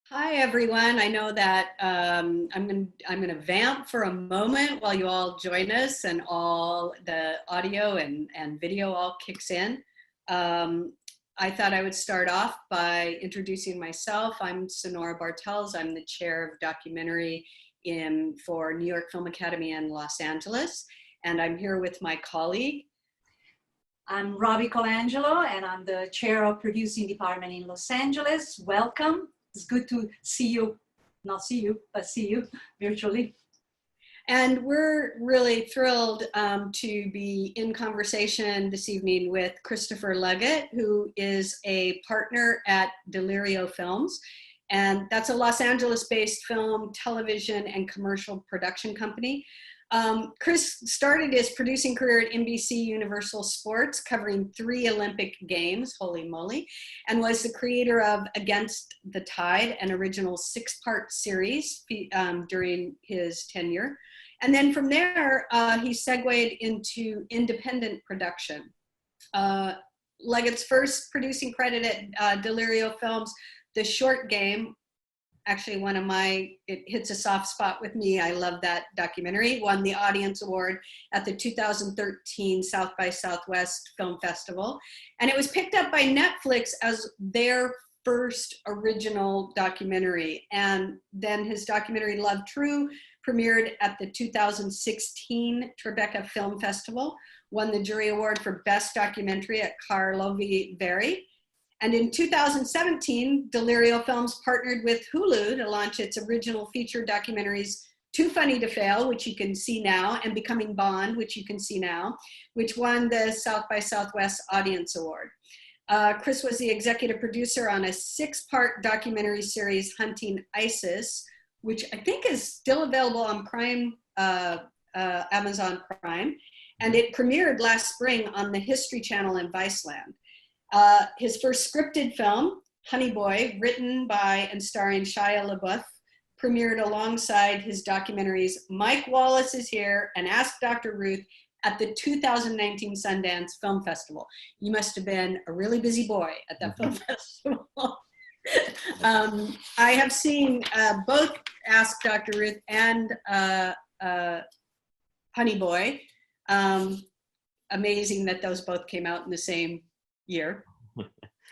Hi, everyone. I know that I'm going to vamp for a moment while you all join us and all the audio and video all kicks in. Um, I thought I would start off by introducing myself. I'm Sanora Bartels. I'm the chair of documentary for New York Film Academy in Los Angeles. And I'm here with my colleague. I'm Robi Colangelo, and I'm the chair of producing department in Los Angeles. Welcome. It's good to see you, not see you, but see you virtually. And we're really thrilled to be in conversation this evening with Christopher Leggett, who is a partner at Delirio Films. And that's a Los Angeles-based film, television, and commercial production company. Chris started his producing career at NBC Universal Sports, covering 3 Olympic Games, holy moly, and was the creator of Against the Tide, an original 6-part series during his tenure. And then from there, he segued into independent production. Leggett's first producing credit at Delirio Films, The Short Game, actually it hits a soft spot with me. I love that documentary. Won the Audience Award at the 2013 South by Southwest Film Festival. And it was picked up by Netflix as their first original documentary. And then his documentary, Love True, premiered at the 2016 Tribeca Film Festival, won the Jury Award for Best Documentary at Karlovy Vary. And in 2017, Delirio Films partnered with Hulu to launch its original feature documentaries, Too Funny to Fail, which you can see now, and Becoming Bond, which you can see now, which won the South by Southwest Audience Award. Chris was the executive producer on a 6-part documentary series, Hunting ISIS, which I think is still available on Prime, Amazon Prime. And it premiered last spring on the History Channel in Viceland. His first scripted film, Honey Boy, written by and starring Shia LaBeouf, premiered alongside his documentaries Mike Wallace is Here and Ask Dr. Ruth at the 2019 Sundance Film Festival. You must have been a really busy boy at that film festival. I have seen both Ask Dr. Ruth and Honey Boy. Amazing that those both came out in the same year.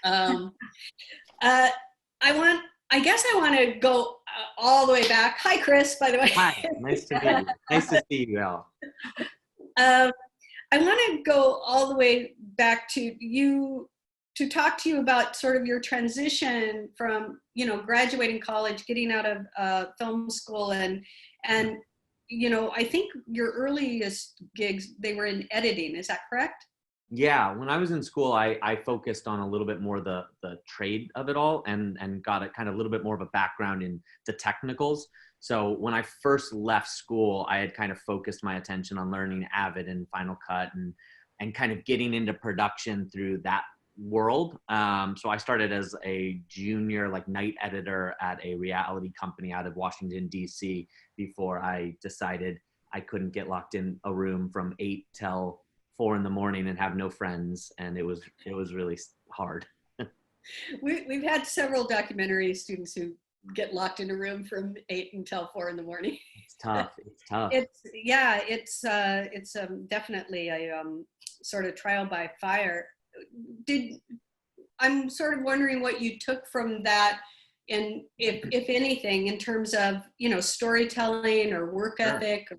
I guess I want to go all the way back. Hi, Chris, by the way. Hi, nice to meet you. Nice to see you, Al. I want to go all the way back to you to talk to you about sort of your transition from, graduating college, getting out of film school, and I think your earliest gigs, they were in editing. Is that correct? Yeah, when I was in school, I focused on a little bit more the trade of it all and got a kind of a little bit more of a background in the technicals. So when I first left school, I had kind of focused my attention on learning Avid and Final Cut and kind of getting into production through that world. So I started as a junior night editor at a reality company out of Washington, D.C. before I decided I couldn't get locked in a room from 8 till 4 in the morning and have no friends, and it was really hard. We've had several documentary students who get locked in a room from 8 until 4 in the morning. It's tough. It's tough. It's definitely a sort of trial by fire. I'm sort of wondering what you took from that, and if anything, in terms of storytelling or work ethic.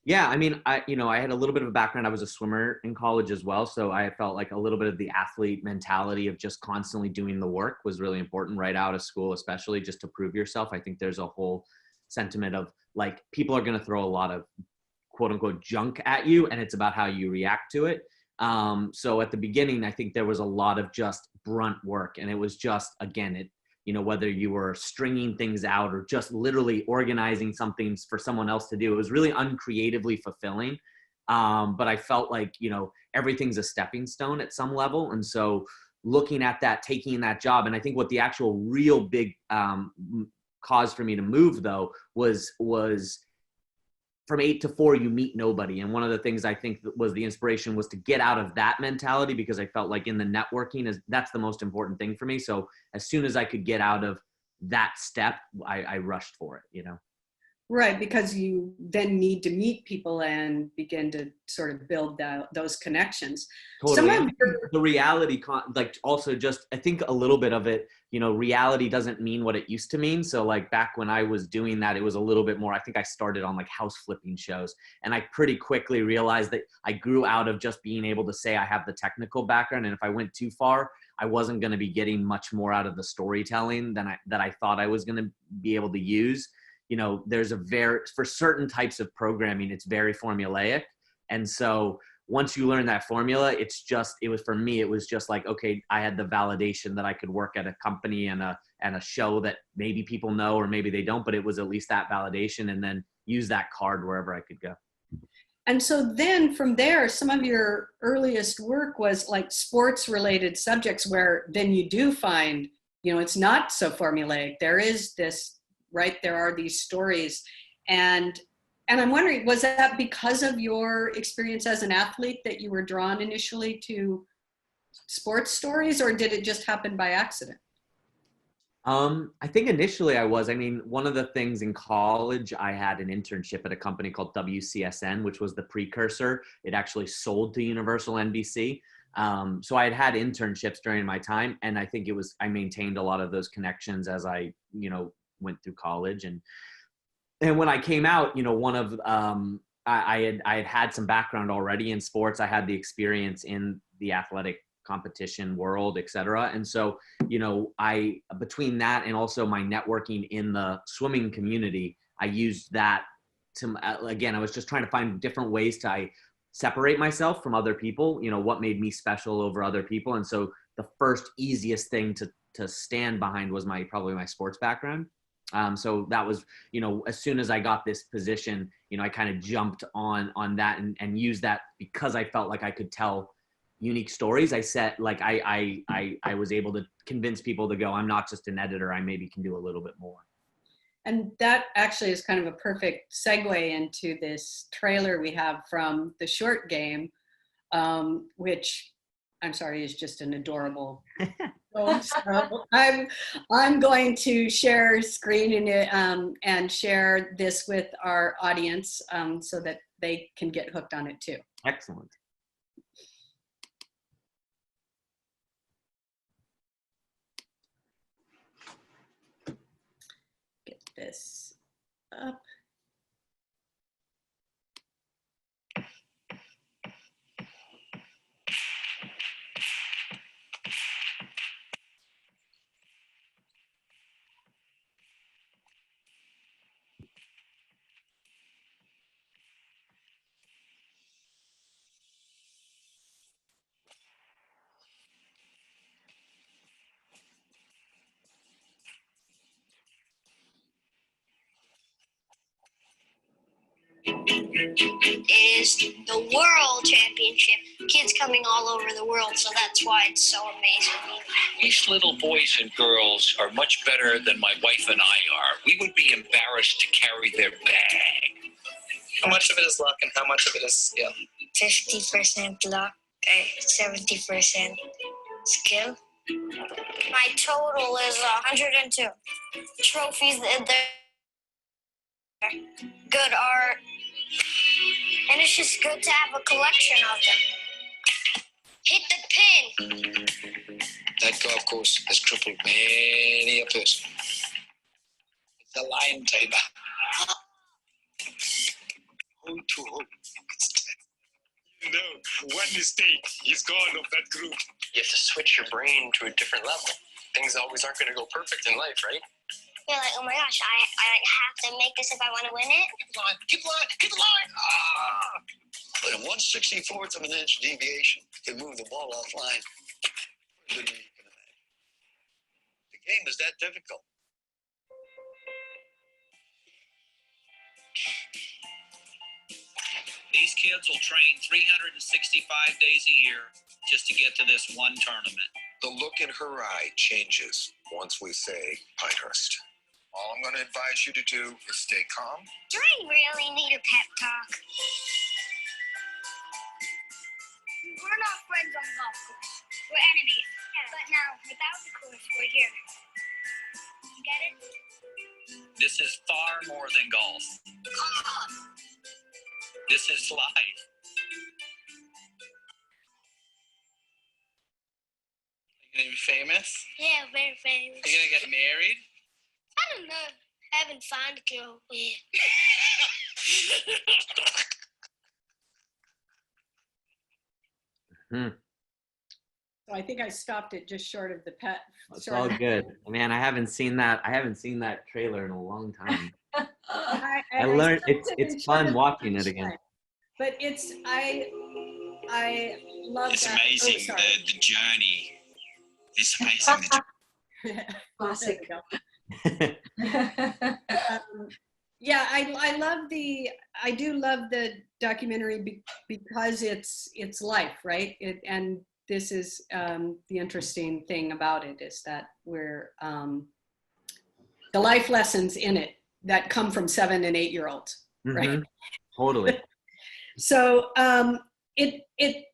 Yeah, I mean, I had a little bit of a background. I was a swimmer in college as well, so I felt like a little bit of the athlete mentality of just constantly doing the work was really important right out of school, especially just to prove yourself. I think there's a whole sentiment of people are going to throw a lot of quote unquote junk at you, and it's about how you react to it. So at the beginning, I think there was a lot of just brunt work, and it was just, again, whether you were stringing things out or just literally organizing something for someone else to do, it was really uncreatively fulfilling. But I felt like, everything's a stepping stone at some level. And so looking at that, taking that job, and I think what the actual real big cause for me to move though was from 8 to 4, you meet nobody. And one of the things I think was the inspiration was to get out of that mentality, because I felt like in the networking that's the most important thing for me. So as soon as I could get out of that step, I rushed for it, you know? Right, because you then need to meet people and begin to sort of build those connections. Totally. Some of The reality, like also just, I think a little bit of it, you know, reality doesn't mean what it used to mean. So like back when I was doing that, it was a little bit more, I think I started on like house flipping shows. And I pretty quickly realized that I grew out of just being able to say I have the technical background. And if I went too far, I wasn't going to be getting much more out of the storytelling than I thought I was going to be able to use. You know, there's for certain types of programming, it's very formulaic. And so once you learn that formula, for me, it was just like, okay, I had the validation that I could work at a company and a show that maybe people know, or maybe they don't, but it was at least that validation, and then use that card wherever I could go. And so then from there, some of your earliest work was like sports related subjects where then you do find, you know, it's not so formulaic. There is this, right? There are these stories. And I'm wondering, was that because of your experience as an athlete that you were drawn initially to sports stories, or did it just happen by accident? I think initially I was. I mean, one of the things in college, I had an internship at a company called WCSN, which was the precursor. It actually sold to Universal NBC. So I had internships during my time, and I think I maintained a lot of those connections as I, you know, went through college. And when I came out, you know, I had some background already in sports. I had the experience in the athletic competition world, et cetera. And so, you know, between that and also my networking in the swimming community, I used that to, again, I was just trying to find different ways to separate myself from other people, you know, what made me special over other people. And so the first easiest thing to stand behind was probably my sports background. So that was, you know, as soon as I got this position, you know, I kind of jumped on that and used that because I felt like I could tell unique stories. I said, like, I was able to convince people to go, I'm not just an editor, I maybe can do a little bit more. And that actually is kind of a perfect segue into this trailer we have from the short game, which I'm sorry, is just an adorable film. So I'm going to share screen and share this with our audience so that they can get hooked on it too. Excellent. Get this up. Is the World Championship. Kids coming all over the world, so that's why it's so amazing. These little boys and girls are much better than my wife and I are. We would be embarrassed to carry their bag. How much of it is luck and how much of it is skill? 50% luck, 70% skill. My total is 102 trophies. They're good art. And it's just good to have a collection of them. Hit the pin. That golf course has crippled many a person. It's a lion tamer. Hole to hole. You know, one mistake, he's gone off that group. You have to switch your brain to a different level. Things always aren't going to go perfect in life, right? You're like, oh my gosh, I have to make this if I want to win it. Keep the line, keep the line, keep the line! Ah! But a 1/64th of an inch deviation can move the ball offline. The game is that difficult. These kids will train 365 days a year just to get to this one tournament. The look in her eye changes once we say Pinehurst. All I'm going to advise you to do is stay calm. Do I really need a pep talk? We're not friends on the golf course. We're enemies. Yeah. But now, without the course, we're here. Get it? This is far more than golf. Come on. This is life. You gonna be famous? Yeah, very famous. You gonna get married? I don't know. I haven't found a girl yet. So I think I stopped it just short of the pet. It's all good, man. I haven't seen that trailer in a long time. I learned it's fun watching it again. But I love It's that. amazing the journey. It's amazing the journey. Classic. Yeah, I do love the documentary because it's life, right? And this is the interesting thing about it is that we're the life lessons in it that come from 7 and 8 year olds, right? Totally. So it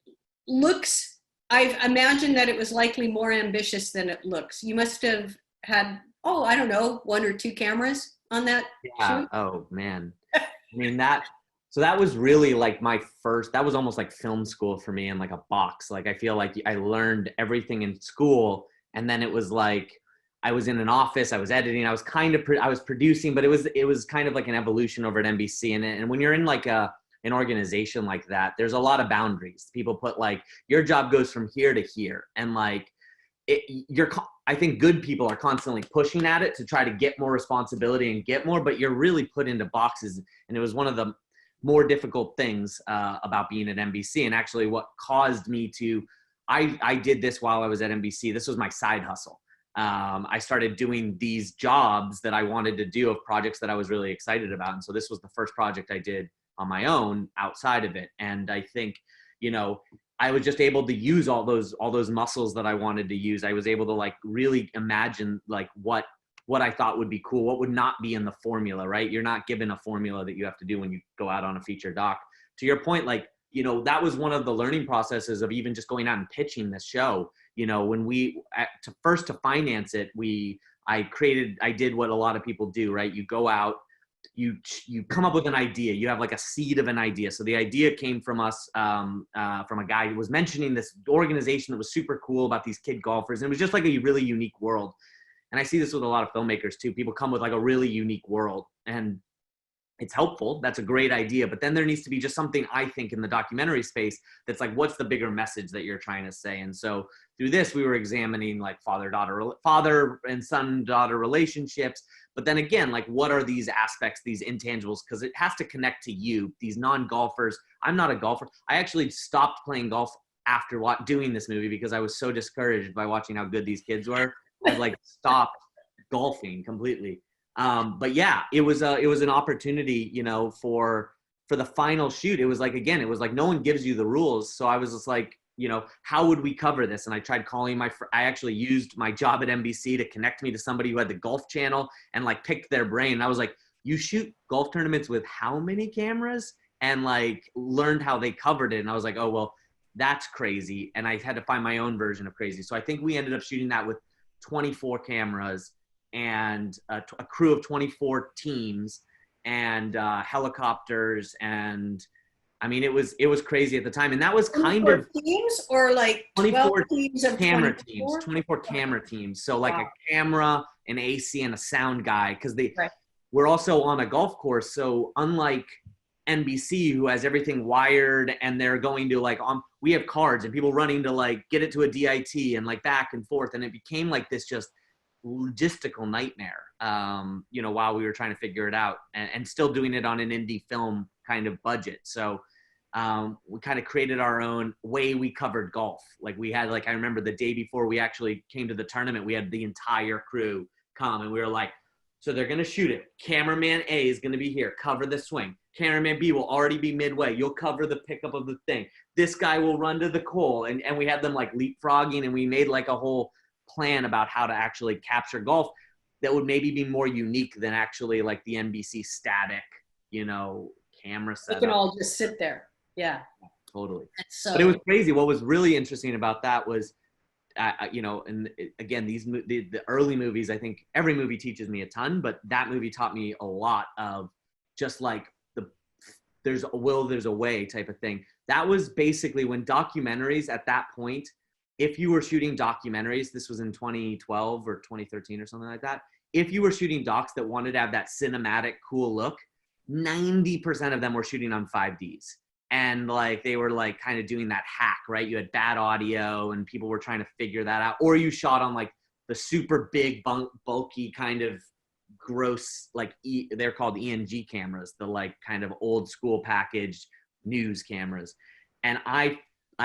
looks, I imagine that it was likely more ambitious than it looks. You must have had, I don't know, 1 or 2 cameras on that shoot? Oh man. I mean that was really like that was almost like film school for me in like a box. Like I feel like I learned everything in school, and then it was like I was in an office, I was editing, I was producing, but it was kind of like an evolution over at NBC. And when you're in like an organization like that, there's a lot of boundaries. People put like, your job goes from here to here. And like, I think good people are constantly pushing at it to try to get more responsibility and get more, but you're really put into boxes. And it was one of the more difficult things about being at NBC. And actually what caused me to, I did this while I was at NBC. This was my side hustle. I started doing these jobs that I wanted to do of projects that I was really excited about. And so this was the first project I did on my own outside of it. And I think, I was just able to use all those muscles that I wanted to use. I was able to like really imagine like what I thought would be cool, what would not be in the formula, right? You're not given a formula that you have to do when you go out on a feature doc. To your point, like, that was one of the learning processes of even just going out and pitching this show. When to finance it, I did what a lot of people do, right? You go out, you come up with an idea. You have like a seed of an idea. So the idea came from us, from a guy who was mentioning this organization that was super cool about these kid golfers. And it was just like a really unique world. And I see this with a lot of filmmakers too. People come with like a really unique world, and it's helpful. That's a great idea. But then there needs to be just something, I think, in the documentary space that's like, what's the bigger message that you're trying to say? And so through this, we were examining like father and son-daughter relationships. But then again, like, what are these aspects, these intangibles? Because it has to connect to you, these non-golfers. I'm not a golfer. I actually stopped playing golf after doing this movie because I was so discouraged by watching how good these kids were. I like stopped golfing completely. But yeah, it was an opportunity, for the final shoot. It was like, again, it was like, no one gives you the rules. So I was just like, how would we cover this? And I tried calling I actually used my job at NBC to connect me to somebody who had the golf channel and like picked their brain. And I was like, you shoot golf tournaments with how many cameras? And like learned how they covered it. And I was like, oh, well, that's crazy. And I had to find my own version of crazy. So I think we ended up shooting that with 24 cameras and a crew of 24 teams and helicopters. And I mean, it was crazy at the time. And that was kind of teams or like 24 teams of camera 24? teams, 24 camera teams. So like a camera, an AC, and a sound guy. Because we're also on a golf course. So unlike NBC, who has everything wired and they're going to like, we have cards and people running to like get it to a DIT and like back and forth. And it became like this just logistical nightmare, while we were trying to figure it out and still doing it on an indie film kind of budget. So we kind of created our own way we covered golf. Like we had, like, I remember the day before we actually came to the tournament, we had the entire crew come and we were like, so they're going to shoot it. Cameraman A is going to be here, cover the swing. Cameraman B will already be midway. You'll cover the pickup of the thing. This guy will run to the hole. And we had them like leapfrogging, and we made like a whole plan about how to actually capture golf that would maybe be more unique than actually like the NBC static, camera setup. We can all just sit there. Yeah. Totally. So, but it was crazy. What was really interesting about that was you know, and again, the early movies, I think every movie teaches me a ton, but that movie taught me a lot of just like there's a will, there's a way type of thing. That was basically when documentaries at that point, if you were shooting documentaries, this was in 2012 or 2013 or something like that. If you were shooting docs that wanted to have that cinematic cool look, 90% of them were shooting on 5Ds. And like, they were like kind of doing that hack, right? You had bad audio and people were trying to figure that out. Or you shot on like the super big, bulky kind of gross, like they're called ENG cameras, the like kind of old school packaged news cameras. And I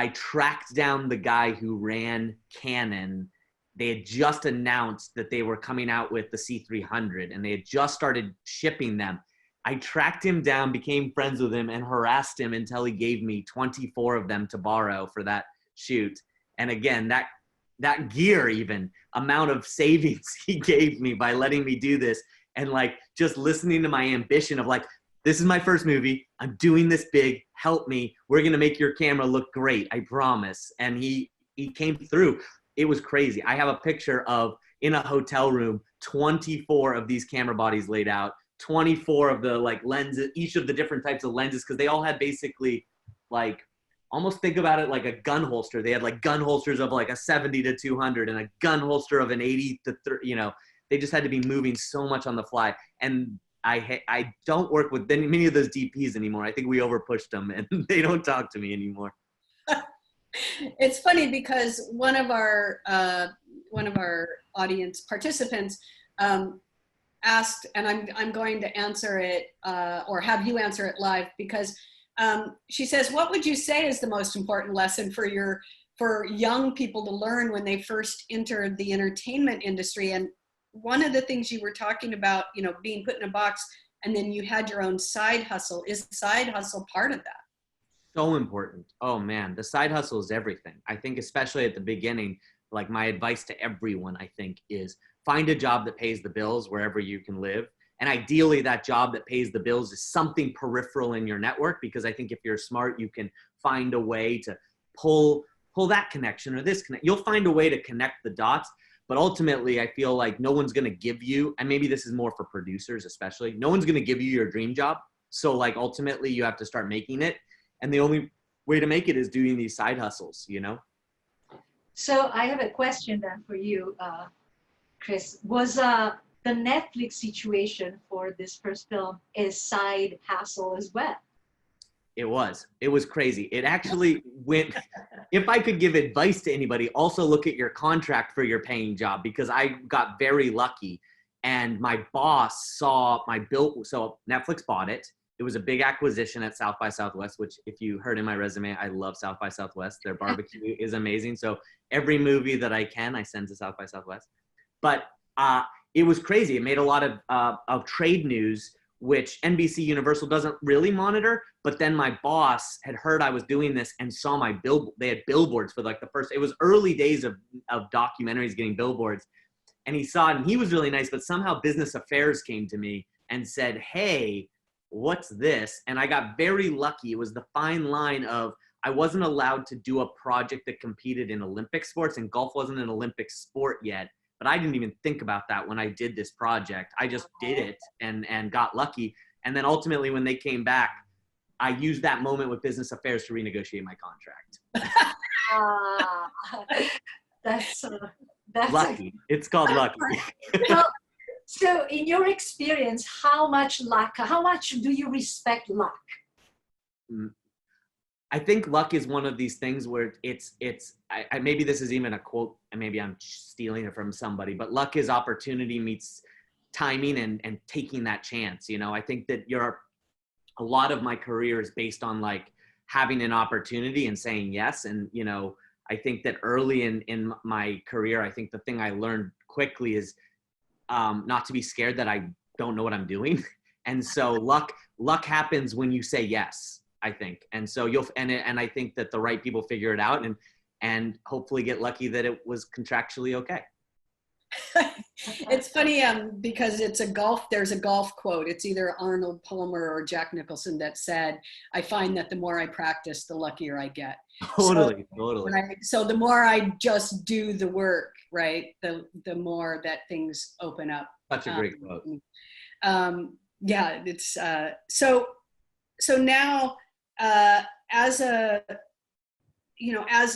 tracked down the guy who ran Canon. They had just announced that they were coming out with the C300 and they had just started shipping them. I tracked him down, became friends with him, and harassed him until he gave me 24 of them to borrow for that shoot. And again, that gear, even amount of savings he gave me by letting me do this, and like just listening to my ambition of like, this is my first movie, I'm doing this big, help me, we're gonna make your camera look great, I promise. And he came through. It was crazy. I have a picture of, in a hotel room, 24 of these camera bodies laid out, 24 of the like lenses, each of the different types of lenses, because they all had basically like, almost think about it like a gun holster. They had like gun holsters of like a 70 to 200 and a gun holster of an 80 to 30, you know, they just had to be moving so much on the fly. And I don't work with many of those DPs anymore. I think we overpushed them and they don't talk to me anymore. It's funny because one of our audience participants asked, and I'm going to answer it or have you answer it live, because she says, what would you say is the most important lesson for young people to learn when they first entered the entertainment industry? And one of the things you were talking about, you know, being put in a box and then you had your own side hustle. Is side hustle part of that? So important. Oh man, the side hustle is everything. I think especially at the beginning, like my advice to everyone, I think, is find a job that pays the bills wherever you can live. And ideally that job that pays the bills is something peripheral in your network, because I think if you're smart, you can find a way to pull that connection or this connection. You'll find a way to connect the dots. But ultimately, I feel like no one's going to give you, and maybe this is more for producers especially, no one's going to give you your dream job. So like ultimately you have to start making it. And the only way to make it is doing these side hustles, you know? So I have a question then for you, Chris. Was the Netflix situation for this first film a side hustle as well? It was crazy. It actually went, if I could give advice to anybody, also look at your contract for your paying job, because I got very lucky and my boss saw my bill. So Netflix bought it. It was a big acquisition at South by Southwest, which if you heard in my resume, I love South by Southwest. Their barbecue is amazing. So every movie that I can, I send to South by Southwest. But it was crazy. It made a lot of trade news, which NBC Universal doesn't really monitor. But then my boss had heard I was doing this and saw my they had billboards for like the first, it was early days of documentaries getting billboards. And he saw it and he was really nice, but somehow Business Affairs came to me and said, hey, what's this? And I got very lucky. It was the fine line of, I wasn't allowed to do a project that competed in Olympic sports, and golf wasn't an Olympic sport yet. But I didn't even think about that when I did this project. I just did it and got lucky. And then ultimately when they came back, I used that moment with Business Affairs to renegotiate my contract. That's lucky. It's called lucky. So in your experience, how much do you respect luck? I think luck is one of these things where I maybe this is even a quote and maybe I'm stealing it from somebody, but luck is opportunity meets timing and taking that chance. You know, I think that a lot of my career is based on like having an opportunity and saying yes. And, you know, I think that early in my career, I think the thing I learned quickly is not to be scared that I don't know what I'm doing. And so luck happens when you say yes, I think. And so and I think that the right people figure it out and hopefully get lucky that it was contractually okay. It's funny because there's a golf quote. It's either Arnold Palmer or Jack Nicholson that said, "I find that the more I practice, the luckier I get." Totally. So the more I just do the work, right, the more that things open up. Such a great quote. Yeah, it's so now as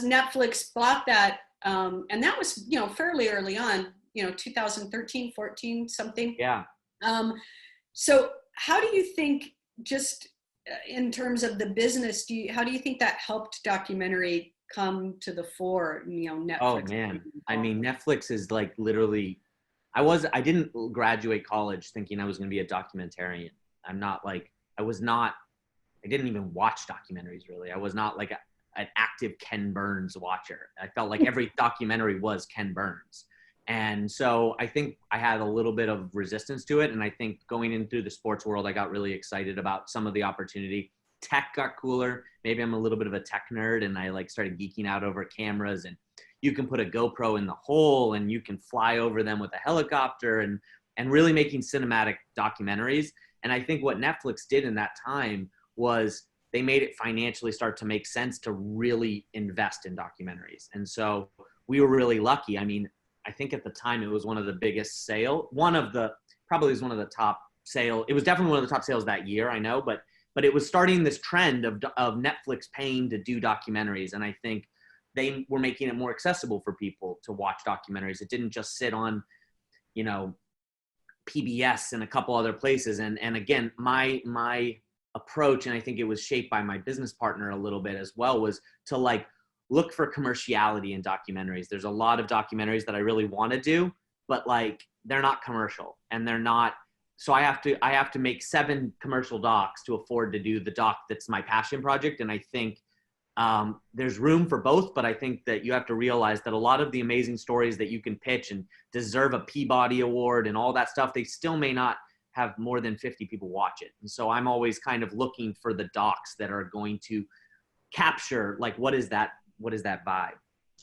Netflix bought that, and that was fairly early on, 2013, 14, something. Yeah. So how do you think, just in terms of the business, how do you think that helped documentary come to the fore? Netflix. Oh man, I mean, Netflix is like literally. I didn't graduate college thinking I was going to be a documentarian. I didn't even watch documentaries really. I was not like an active Ken Burns watcher. I felt like every documentary was Ken Burns. And so I think I had a little bit of resistance to it. And I think going in through the sports world, I got really excited about some of the opportunity. Tech got cooler. Maybe I'm a little bit of a tech nerd, and I started geeking out over cameras, and you can put a GoPro in the hole and you can fly over them with a helicopter, and really making cinematic documentaries. And I think what Netflix did in that time was they made it financially start to make sense to really invest in documentaries. And so we were really lucky. I mean, I think at the time it was one of the biggest probably was one of the top sales. It was definitely one of the top sales that year, I know, but it was starting this trend of Netflix paying to do documentaries. And I think they were making it more accessible for people to watch documentaries. It didn't just sit on, PBS and a couple other places. And again, my approach, and I think it was shaped by my business partner a little bit as well, was to look for commerciality in documentaries. There's a lot of documentaries that I really want to do, but they're not commercial, and they're not. So I have to make 7 commercial docs to afford to do the doc that's my passion project. And I think there's room for both, but I think that you have to realize that a lot of the amazing stories that you can pitch and deserve a Peabody Award and all that stuff, they still may not have more than 50 people watch it. And so I'm always kind of looking for the docs that are going to capture, what is that vibe?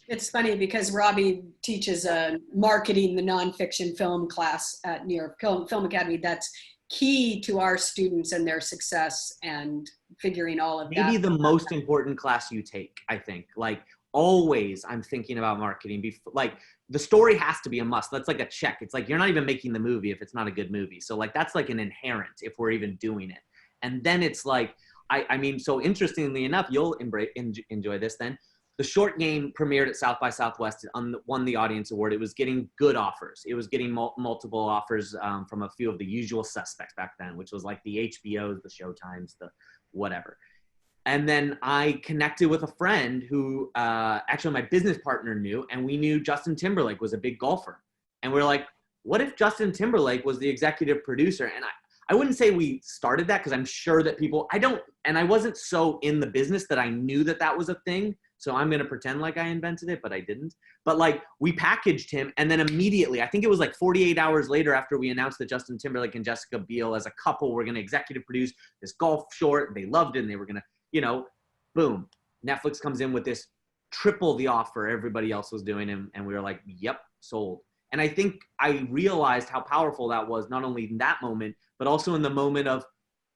It's funny because Robi teaches marketing the nonfiction film class at New York Film Academy. That's key to our students and their success and figuring all of that. Maybe the most important class you take, I think. Always I'm thinking about marketing. The story has to be a must. That's like a check. It's you're not even making the movie if it's not a good movie. So that's an inherent if we're even doing it. And then it's I mean, so interestingly enough, you'll enjoy this then. The short game premiered at South by Southwest, won the audience award. It was getting good offers. It was getting multiple offers from a few of the usual suspects back then, which was the HBOs, the Showtimes, the whatever. And then I connected with a friend who actually my business partner knew, and we knew Justin Timberlake was a big golfer. And we're like, what if Justin Timberlake was the executive producer? And I wouldn't say we started that, because I'm sure that I wasn't so in the business that I knew that was a thing. So I'm going to pretend like I invented it, but I didn't. But we packaged him, and then immediately, I think it was 48 hours later after we announced that Justin Timberlake and Jessica Biel as a couple were going to executive produce this golf short. They loved it, and they were going to, boom. Netflix comes in with this triple the offer everybody else was doing, and we were like, yep, sold. And I think I realized how powerful that was, not only in that moment, but also in the moment of,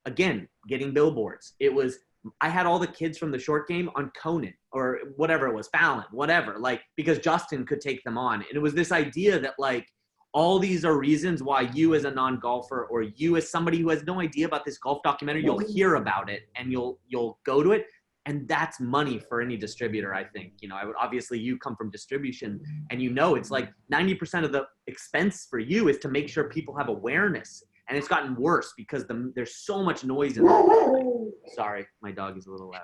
again, getting billboards. I had all the kids from the short game on Conan or whatever it was, Fallon, whatever, because Justin could take them on. And it was this idea that all these are reasons why you as a non-golfer, or you as somebody who has no idea about this golf documentary, you'll hear about it and you'll go to it. And that's money for any distributor, I think. Obviously you come from distribution, and it's 90% of the expense for you is to make sure people have awareness. And it's gotten worse because there's so much noise in there. Sorry, my dog is a little loud.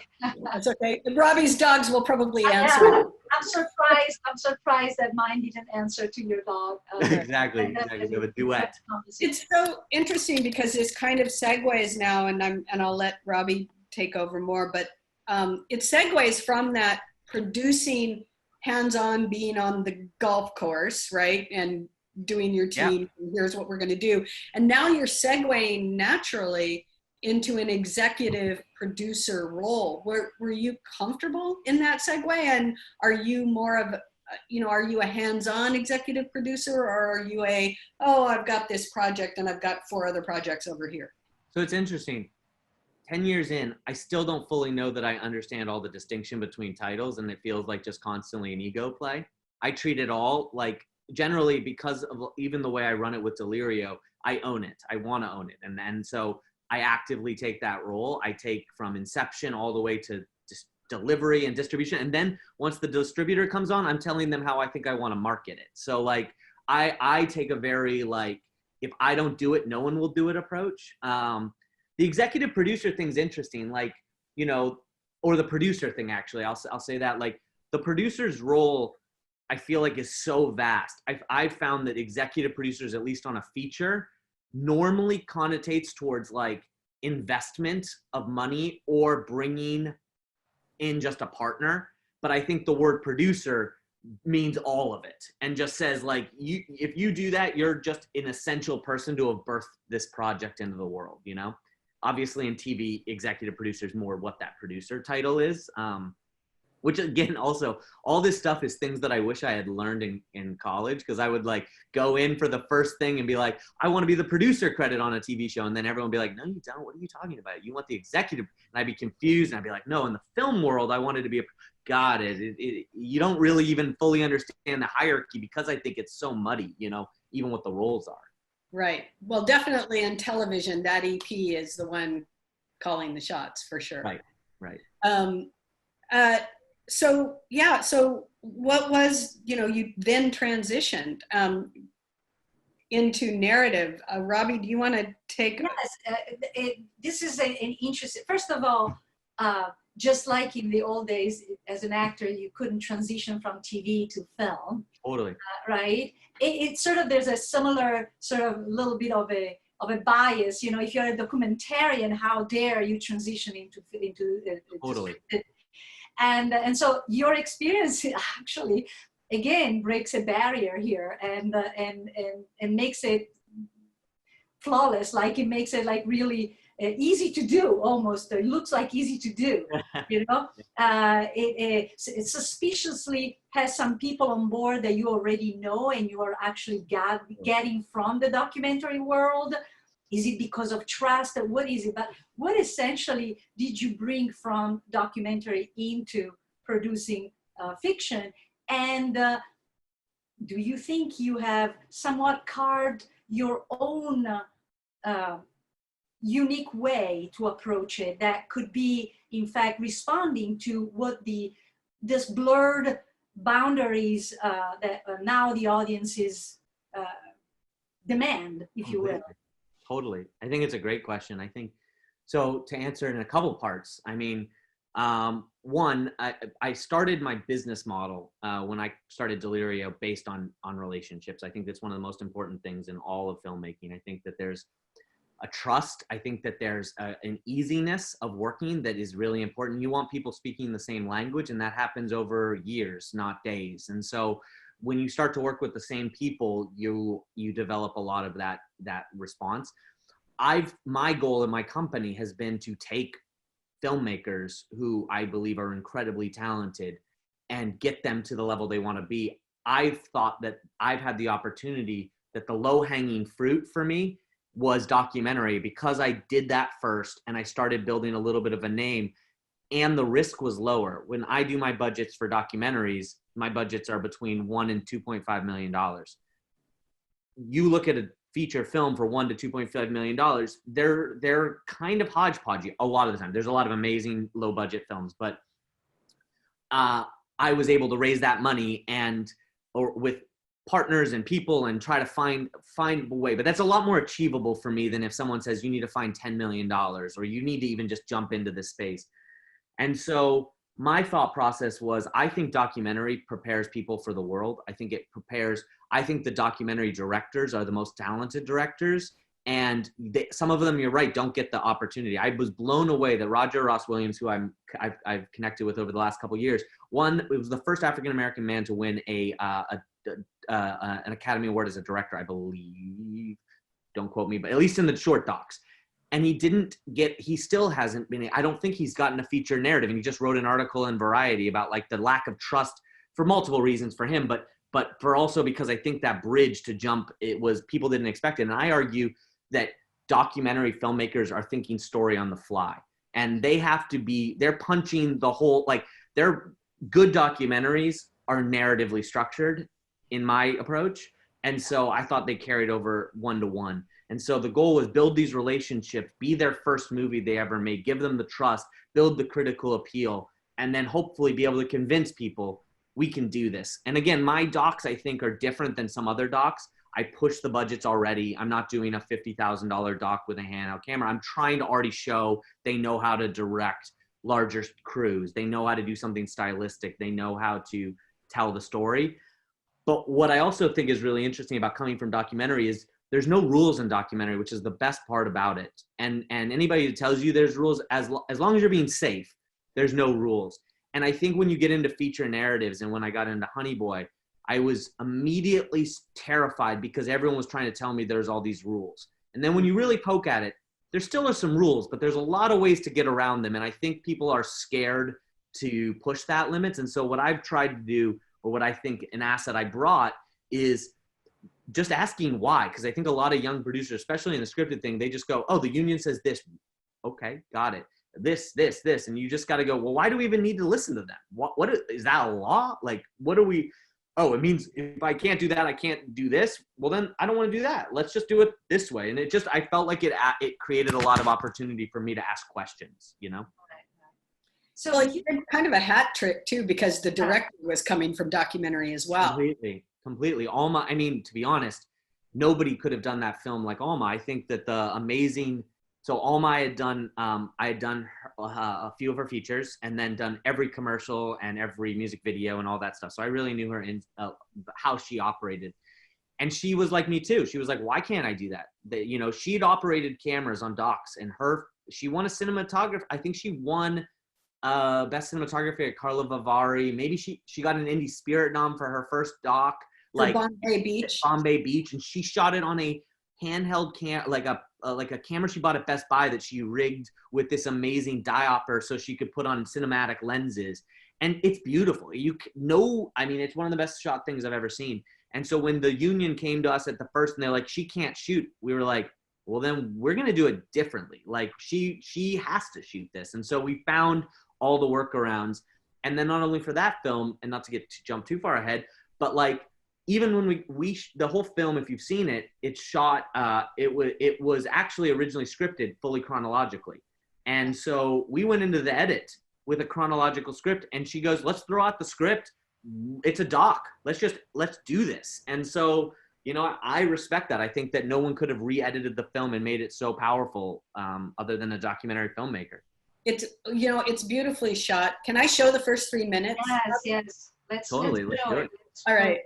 That's okay. Robi's dogs will probably answer. I'm surprised that mine didn't answer to your dog. Exactly. We have a duet. It's so interesting because this kind of segues now, and I'll let Robi take over more, but it segues from that producing hands-on, being on the golf course, right? And doing your team, and here's what we're going to do. And now you're segueing naturally into an executive producer role. Were you comfortable in that segue? And are you more of are you a hands-on executive producer, or are you oh, I've got this project and I've got 4 other projects over here? So it's interesting. 10 years in, I still don't fully know that I understand all the distinction between titles, and it feels like just constantly an ego play. I treat it all like, generally, because of even the way I run it with Delirio, I own it. I want to own it. And so I actively take that role. I take from inception all the way to just delivery and distribution. And then once the distributor comes on, I'm telling them how I think I want to market it. So like, I take a very like, if I don't do it, no one will do it approach. The executive producer thing's interesting, like, or the producer thing, actually, I'll say that, like, the producer's role, I feel like, is so vast. I've found that executive producers, at least on a feature, normally connotates towards like investment of money or bringing in just a partner. But I think the word producer means all of it, and just says like, if you do that, you're just an essential person to have birthed this project into the world, Obviously in TV, executive producer is more what that producer title is, which again, also, all this stuff is things that I wish I had learned in college, because I would like go in for the first thing and be like, I want to be the producer credit on a TV show. And then everyone would be like, no, you don't. What are you talking about? You want the executive. And I'd be confused. And I'd be like, no, in the film world, I wanted to be got it. You don't really even fully understand the hierarchy, because I think it's so muddy, even what the roles are. Right. Well, definitely in television, that EP is the one calling the shots for sure. Right. So yeah, so what was, you then transitioned into narrative. Robi, do you want to take? Yes, this is an interesting, first of all, just like in the old days, as an actor, you couldn't transition from TV to film. Totally. Right? It's sort of, there's a similar sort of little bit of a bias, if you're a documentarian, how dare you transition into totally. And so your experience actually, again, breaks a barrier here and makes it flawless. Like, it makes it like really easy to do, almost. It looks like easy to do, it suspiciously has some people on board that you already know and you are actually getting from the documentary world. Is it because of trust? What is it? But what essentially did you bring from documentary into producing fiction? And do you think you have somewhat carved your own unique way to approach it that could be, in fact, responding to what this blurred boundaries that now the audiences demand, if you will? Totally. I think it's a great question. I think, so to answer it in a couple parts, I mean, one, I started my business model when I started Delirio based on relationships. I think that's one of the most important things in all of filmmaking. I think that there's a trust. I think that there's an easiness of working that is really important. You want people speaking the same language, and that happens over years, not days. And so when you start to work with the same people, you develop a lot of that response. My goal in my company has been to take filmmakers who I believe are incredibly talented and get them to the level they want to be. I've thought that I've had the opportunity that the low-hanging fruit for me was documentary, because I did that first and I started building a little bit of a name, and the risk was lower. When I do my budgets for documentaries, my budgets are between $1 and $2.5 million. You look at a feature film for $1 to $2.5 million, they're kind of hodgepodgey a lot of the time. There's a lot of amazing low budget films, but I was able to raise that money or with partners and people and try to find a way. But that's a lot more achievable for me than if someone says you need to find $10 million or you need to even just jump into this space. And so my thought process was, I think documentary prepares people for the world. I think the documentary directors are the most talented directors. And some of them, you're right, don't get the opportunity. I was blown away that Roger Ross Williams, who I've connected with over the last couple of years, it was the first African-American man to win an Academy Award as a director, I believe. Don't quote me, but at least in the short docs. And he still hasn't been, I don't think he's gotten a feature narrative. And he just wrote an article in Variety about like the lack of trust for multiple reasons for him, but for also because I think that bridge to jump, it was, people didn't expect it. And I argue that documentary filmmakers are thinking story on the fly, and they have to be, they're punching the whole, like, they're good documentaries are narratively structured in my approach. And so I thought they carried over 1-to-1. And so the goal was build these relationships, be their first movie they ever made, give them the trust, build the critical appeal, and then hopefully be able to convince people we can do this. And again, my docs, I think, are different than some other docs. I push the budgets already. I'm not doing a $50,000 doc with a handheld camera. I'm trying to already show they know how to direct larger crews. They know how to do something stylistic. They know how to tell the story. But what I also think is really interesting about coming from documentary is there's no rules in documentary, which is the best part about it. And anybody who tells you there's rules, as long as you're being safe, there's no rules. And I think when you get into feature narratives, and when I got into Honey Boy, I was immediately terrified because everyone was trying to tell me there's all these rules. And then when you really poke at it, there still are some rules, but there's a lot of ways to get around them. And I think people are scared to push that limits. And so what I've tried to do, or what I think an asset I brought, is just asking why. Because I think a lot of young producers, especially in the scripted thing, they just go, oh, the union says this. Okay, got it. This. And you just got to go, well, why do we even need to listen to them? What is that a law? Like, what are we? Oh, it means if I can't do that, I can't do this. Well, then I don't want to do that. Let's just do it this way. And it just, I felt like it created a lot of opportunity for me to ask questions, you know? So like you did kind of a hat trick too, because the director was coming from documentary as well. Completely. Alma, I mean, to be honest, nobody could have done that film like Alma. I think that the amazing, so Alma, I had done a few of her features, and then done every commercial and every music video and all that stuff. So I really knew her in how she operated. And she was like me too. She was like, why can't I do that? You know, she'd operated cameras on docs, and she won a cinematographer. I think she won best cinematography at Carla Vivari. Maybe she got an Indie Spirit nom for her first doc, like Bombay Beach. And she shot it on a handheld like a camera she bought at Best Buy that she rigged with this amazing diopter so she could put on cinematic lenses. And it's beautiful. I mean, it's one of the best shot things I've ever seen. And so when the union came to us at the first and they're like, she can't shoot, we were like, well, then we're going to do it differently. Like she has to shoot this. And so we found all the workarounds. And then not only for that film, and not to jump too far ahead, but like, even when the whole film, if you've seen it, it's shot, it was actually originally scripted fully chronologically. And so we went into the edit with a chronological script, and she goes, let's throw out the script. It's a doc. Let's do this. And so, you know, I respect that. I think that no one could have re-edited the film and made it so powerful other than a documentary filmmaker. It's, you know, it's beautifully shot. Can I show the first 3 minutes? Yes. Let's do it. All right.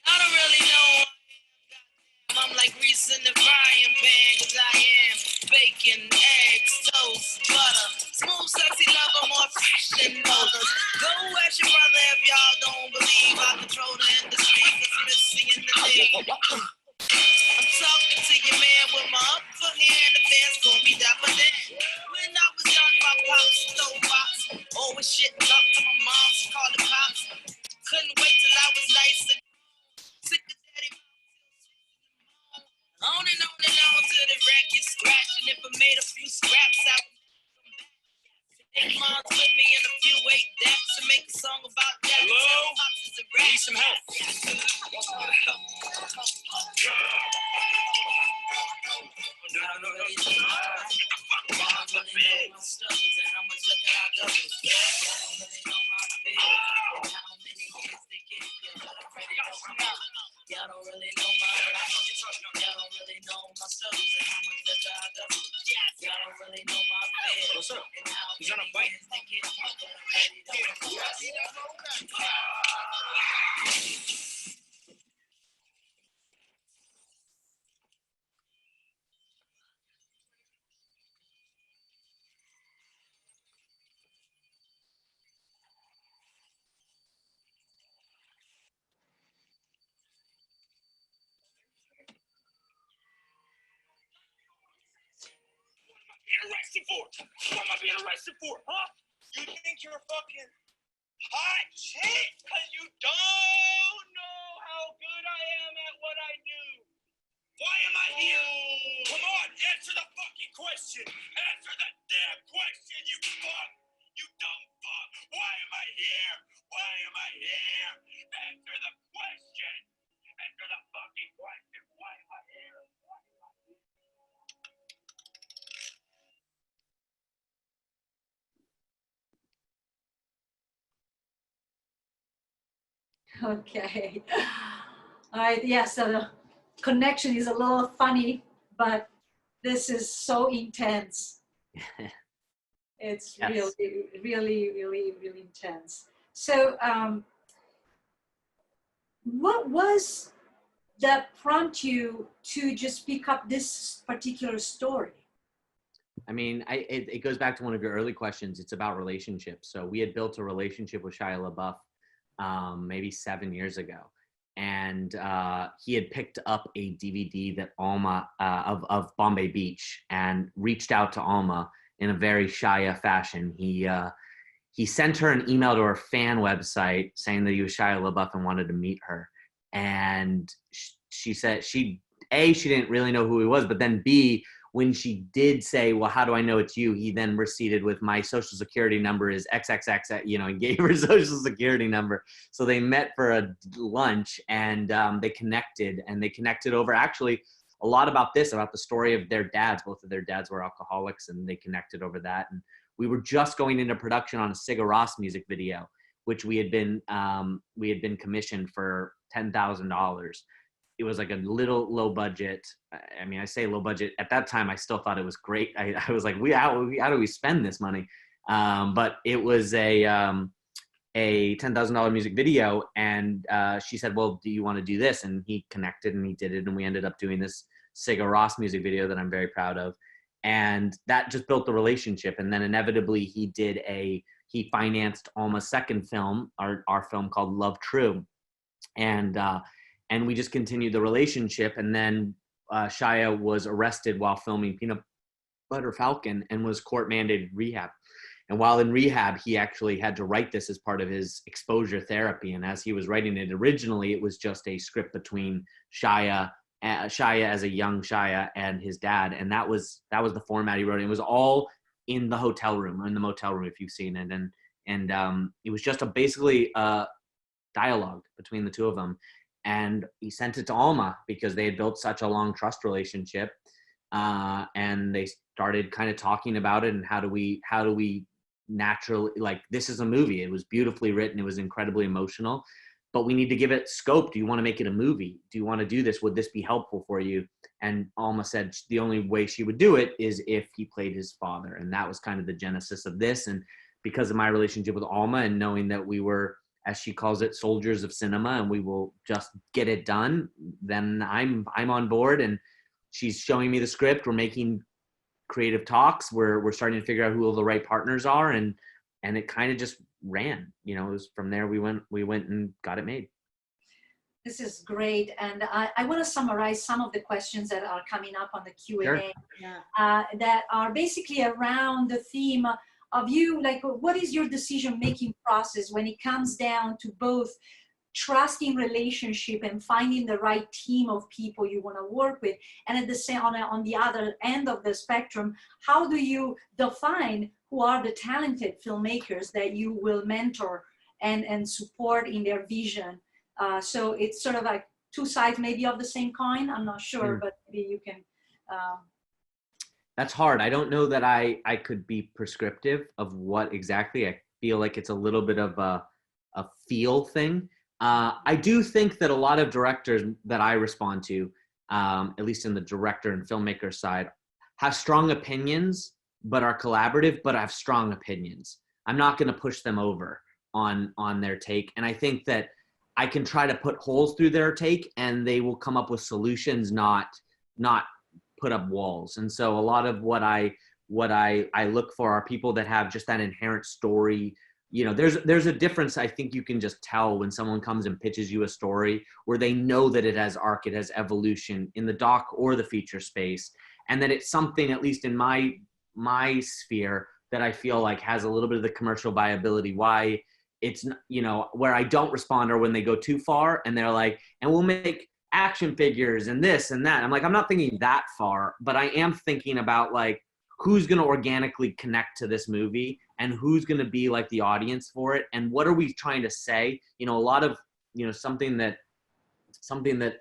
I don't really know. I'm like grease in the frying pan, 'cause I am bacon, eggs, toast, butter. Smooth, sexy lover, more fresh than mothers. Go where Ask your brother if y'all don't believe I control the industry. Cause missing in the name. I'm talking to your man with my upper hand. The fans call me Dapper Dan. When I was young, my pops stole box. Always shit up to my mom. She called the cops. Couldn't wait till I was nice and sick of daddy. On and on and on till the record scratch. And if I made a few scraps, I would take moms with me and a few ate that to make a song about that. Hello? Need some help. Y'all don't really know my life. Y'all don't really know my struggles and how much liquor I go through. Y'all don't really know my fears. What's up? And how He's on a bike. they get me, but I'm ready to go. Being arrested for? What am I being arrested for, huh? You think you're fucking hot shit? Cause you don't know how good I am at what I do. Why am I here? Come on, answer the fucking question. Answer the damn question, you fuck. You dumb fuck. Why am I here? Why am I here? Answer the question. Answer the fucking question. Why am I here? Okay. All right. Yeah. So the connection is a little funny, but this is so intense. It's Yes. really intense. So, what was that prompt you to just pick up this particular story? I mean, it goes back to one of your early questions. It's about relationships. So we had built a relationship with Shia LaBeouf maybe 7 years ago. And he had picked up a DVD that Alma of Bombay Beach and reached out to Alma in a very Shia fashion. He sent her an email to her fan website saying that he was Shia LaBeouf and wanted to meet her. And she said she didn't really know who he was, but then B, when she did say, well, how do I know it's you? He then proceeded with my social security number is XXX, and gave her social security number. So they met for a lunch and they connected over actually a lot about the story of their dads. Both of their dads were alcoholics and they connected over that. And we were just going into production on a Sigur Rós music video, which we had been commissioned for $10,000. It was like a little low budget. I mean, I say low budget. At that time, I still thought it was great. I was like, how do we spend this money? But it was a $10,000 music video. And she said, well, do you want to do this? And he connected and he did it. And we ended up doing this Sigur Rós music video that I'm very proud of. And that just built the relationship. And then inevitably he financed Alma's second film, our film called Love True. And we just continued the relationship. And then Shia was arrested while filming Peanut Butter Falcon and was court-mandated rehab. And while in rehab, he actually had to write this as part of his exposure therapy. And as he was writing it, originally it was just a script between Shia as a young Shia and his dad. And that was the format he wrote. It was all in the hotel room, or in the motel room, if you've seen it. And it was just basically a dialogue between the two of them. And he sent it to Alma because they had built such a long trust relationship. And they started kind of talking about it and how do we naturally, like, this is a movie. It was beautifully written. It was incredibly emotional, but we need to give it scope. Do you want to make it a movie? Do you want to do this? Would this be helpful for you? And Alma said the only way she would do it is if he played his father. And that was kind of the genesis of this. And because of my relationship with Alma and knowing that we were, as she calls it, soldiers of cinema, and we will just get it done, then I'm on board. And she's showing me the script. We're making creative talks. We're starting to figure out who the right partners are. And it kind of just ran. You know, it was from there we went and got it made. This is great. And I want to summarize some of the questions that are coming up on the Q&A. Sure. That are basically around the theme of you, like, what is your decision-making process when it comes down to both trusting relationship and finding the right team of people you want to work with, and at the same on the other end of the spectrum, how do you define who are the talented filmmakers that you will mentor and support in their vision? So it's sort of like two sides maybe of the same coin. I'm not sure, but maybe you can. That's hard. I don't know that I could be prescriptive of what exactly. I feel like it's a little bit of a feel thing. I do think that a lot of directors that I respond to, at least in the director and filmmaker side, have strong opinions, but are collaborative, but have strong opinions. I'm not going to push them over on their take. And I think that I can try to put holes through their take and they will come up with solutions, not put up walls. And so a lot of what I look for are people that have just that inherent story. You know, there's a difference. I think you can just tell when someone comes and pitches you a story where they know that it has arc, it has evolution in the doc or the feature space, and that it's something, at least in my sphere, that I feel like has a little bit of the commercial viability. Why it's, you know, where I don't respond or when they go too far and they're like, and we'll make action figures and this and that. I'm like, I'm not thinking that far, but I am thinking about like, who's going to organically connect to this movie and who's going to be like the audience for it. And what are we trying to say? You know, a lot of, you know, something that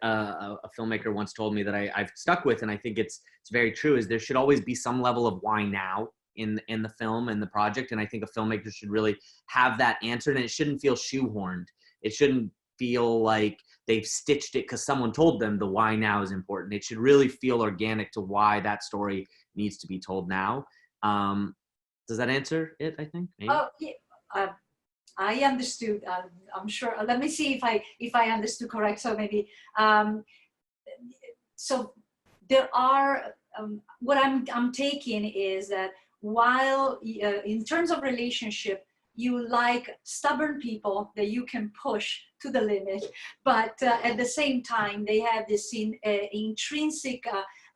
a filmmaker once told me that I've stuck with, and I think it's very true, is there should always be some level of why now in the film and the project. And I think a filmmaker should really have that answered, and it shouldn't feel shoehorned. It shouldn't feel like they've stitched it because someone told them the why now is important. It should really feel organic to why that story needs to be told now. Does that answer it, I think? Maybe? Oh, yeah. I understood. I'm sure. Let me see if I understood correct. So maybe. So there are. What I'm taking is that while in terms of relationship, you like stubborn people that you can push to the limit, but at the same time they have this intrinsic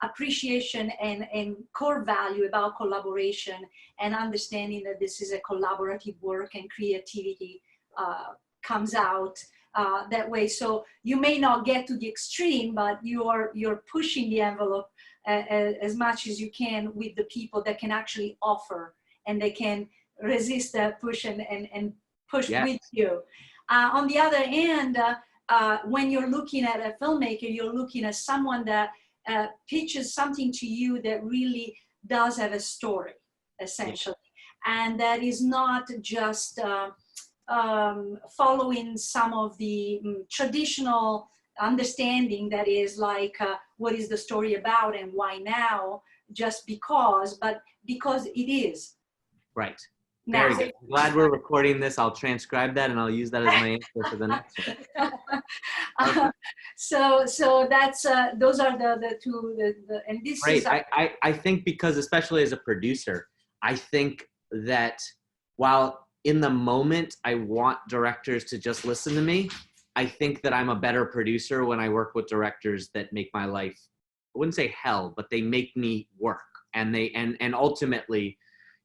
appreciation and core value about collaboration and understanding that this is a collaborative work and creativity comes out that way. So you may not get to the extreme, but you're pushing the envelope as much as you can with the people that can actually offer and they can resist that push and push with you. On the other hand, when you're looking at a filmmaker, you're looking at someone that pitches something to you that really does have a story, essentially. And that is not just following some of the traditional understanding that is like, what is the story about and why now, just because, but because it is. Right. Very good. I'm glad we're recording this. I'll transcribe that and I'll use that as my answer for the next one. So that's those are the two. And this Great. is. I think because especially as a producer, I think that while in the moment I want directors to just listen to me, I think that I'm a better producer when I work with directors that make my life, I wouldn't say hell, but they make me work. And they and ultimately,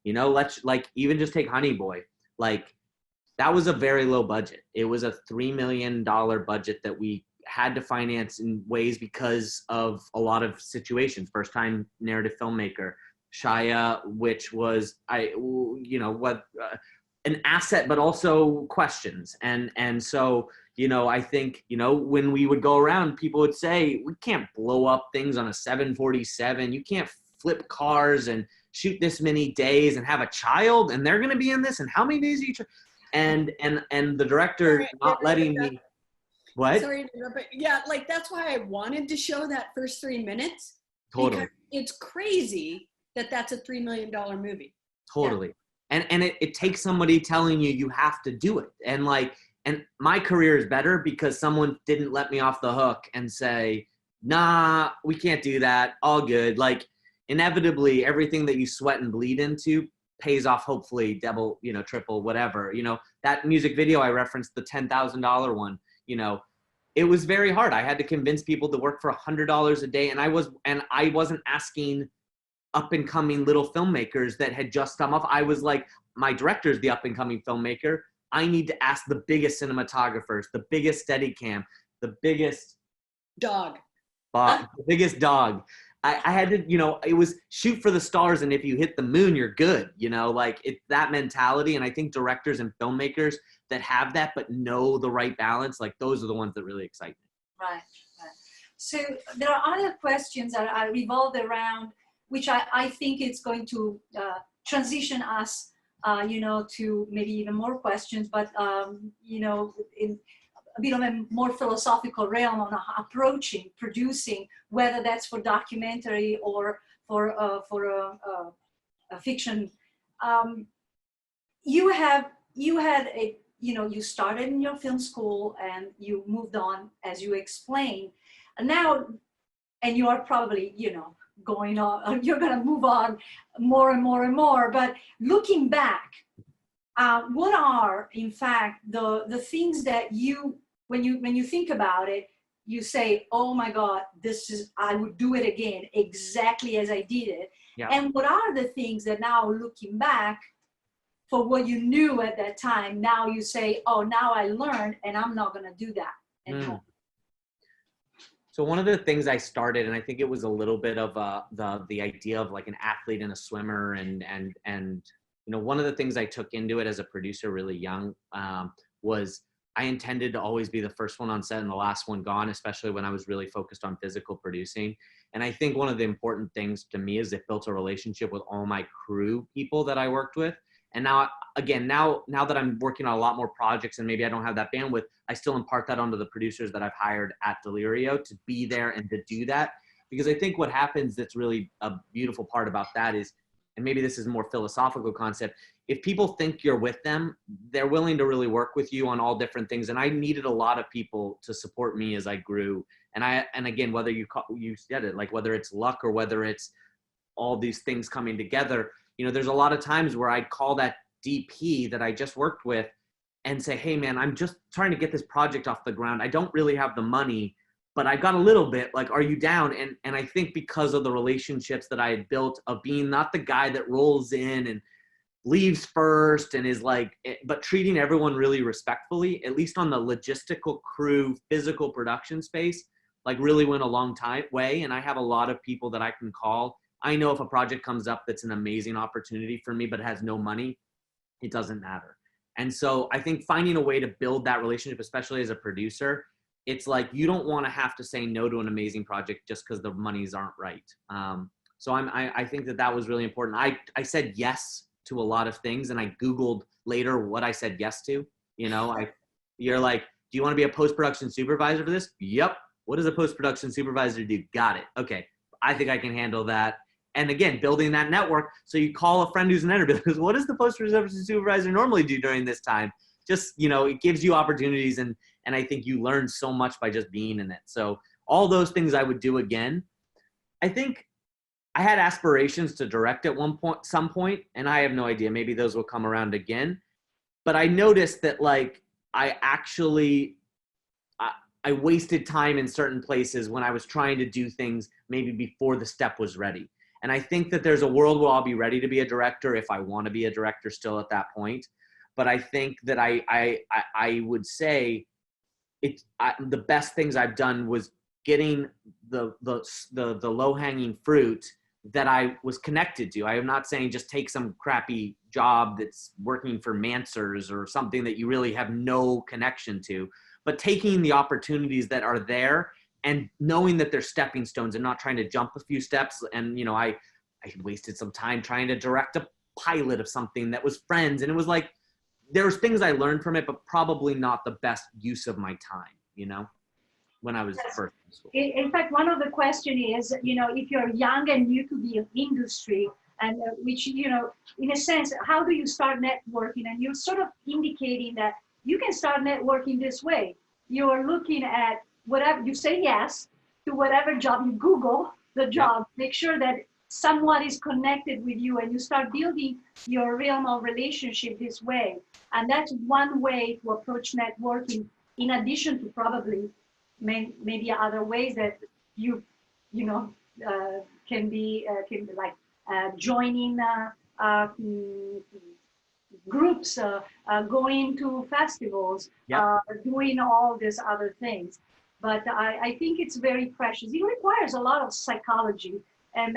you know, let's like even just take Honey Boy. Like that was a very low budget. It was a $3 million budget that we had to finance in ways because of a lot of situations. First time narrative filmmaker, Shia, which was an asset, but also questions. And so, you know, I think, you know, when we would go around, people would say, we can't blow up things on a 747. You can't flip cars and shoot this many days and have a child and they're going to be in this. And how many days each? And the director not letting me, what? Sorry to interrupt, but yeah, like that's why I wanted to show that first 3 minutes. Totally. It's crazy that that's a $3 million movie. Totally. Yeah. And it takes somebody telling you have to do it. And like, and my career is better because someone didn't let me off the hook and say, nah, we can't do that. All good. Like inevitably everything that you sweat and bleed into pays off, hopefully double, you know, triple, whatever. You know, that music video I referenced, the $10,000 one, you know, it was very hard. I had to convince people to work for $100 a day, and I wasn't asking up and coming little filmmakers that had just come up. I was like, my director's the up and coming filmmaker. I need to ask the biggest cinematographers, the biggest Steadicam, the biggest dog. The biggest dog. I had to, you know, it was shoot for the stars, and if you hit the moon, you're good, you know, like it's that mentality. And I think directors and filmmakers that have that but know the right balance, like those are the ones that really excite me. Right. So there are other questions that are revolved around, which I think it's going to transition us, you know, to maybe even more questions, but, you know, in a bit of a more philosophical realm on approaching producing, whether that's for documentary or for a fiction. You had a, you know, you started in your film school and you moved on, as you explained, and now, and you are probably, you know, going on, you're going to move on more and more and more. But looking back, what are, in fact, the things that you, when you think about it, you say, oh my God, this is, I would do it again, exactly as I did it. Yeah. And what are the things that now, looking back, for what you knew at that time, now you say, oh, now I learned and I'm not going to do that anymore. So one of the things I started, and I think it was a little bit of the idea of like an athlete and a swimmer, and you know, one of the things I took into it as a producer really young was I intended to always be the first one on set and the last one gone, especially when I was really focused on physical producing. And I think one of the important things to me is it built a relationship with all my crew people that I worked with. And now, again, now that I'm working on a lot more projects and maybe I don't have that bandwidth, I still impart that onto the producers that I've hired at Delirio to be there and to do that. Because I think what happens that's really a beautiful part about that is, and maybe this is a more philosophical concept, if people think you're with them, they're willing to really work with you on all different things. And I needed a lot of people to support me as I grew. And again, whether you said it, like whether it's luck or whether it's all these things coming together, you know, there's a lot of times where I'd call that DP that I just worked with and say, hey man, I'm just trying to get this project off the ground. I don't really have the money, but I got a little bit, like, are you down? And I think because of the relationships that I had built of being not the guy that rolls in and leaves first and is like, but treating everyone really respectfully, at least on the logistical crew, physical production space, like really went a long way. And I have a lot of people that I can call. I know if a project comes up that's an amazing opportunity for me, but it has no money, it doesn't matter. And so I think finding a way to build that relationship, especially as a producer, it's like you don't want to have to say no to an amazing project just because the monies aren't right. So I think that was really important. I said yes to a lot of things, and I Googled later what I said yes to. You know, you're like, do you want to be a post-production supervisor for this? Yep. What does a post-production supervisor do? Got it. Okay. I think I can handle that. And again, building that network. So you call a friend who's an editor, because what does the post-production supervisor normally do during this time? Just, you know, it gives you opportunities, and I think you learn so much by just being in it. So all those things I would do again. I think I had aspirations to direct at some point, and I have no idea, maybe those will come around again. But I noticed that like I wasted time in certain places when I was trying to do things maybe before the step was ready. And I think that there's a world where I'll be ready to be a director if I want to be a director still at that point. But I think that I would say the best things I've done was getting the low-hanging fruit that I was connected to. I am not saying just take some crappy job that's working for Mansers or something that you really have no connection to, but taking the opportunities that are there and knowing that they're stepping stones and not trying to jump a few steps. And, you know, I had wasted some time trying to direct a pilot of something that was Friends. And it was like, there was things I learned from it, but probably not the best use of my time, you know, when I was first in school. In fact, one of the questions is, you know, if you're young and new to the industry, and which, you know, in a sense, how do you start networking? And you're sort of indicating that you can start networking this way. You're looking at whatever, you say yes to whatever job, you Google the job, make sure that someone is connected with you and you start building your realm of relationship this way. And that's one way to approach networking, in addition to probably maybe other ways that you know, can be like joining groups, going to festivals, doing all these other things. But I think it's very precious. It requires a lot of psychology and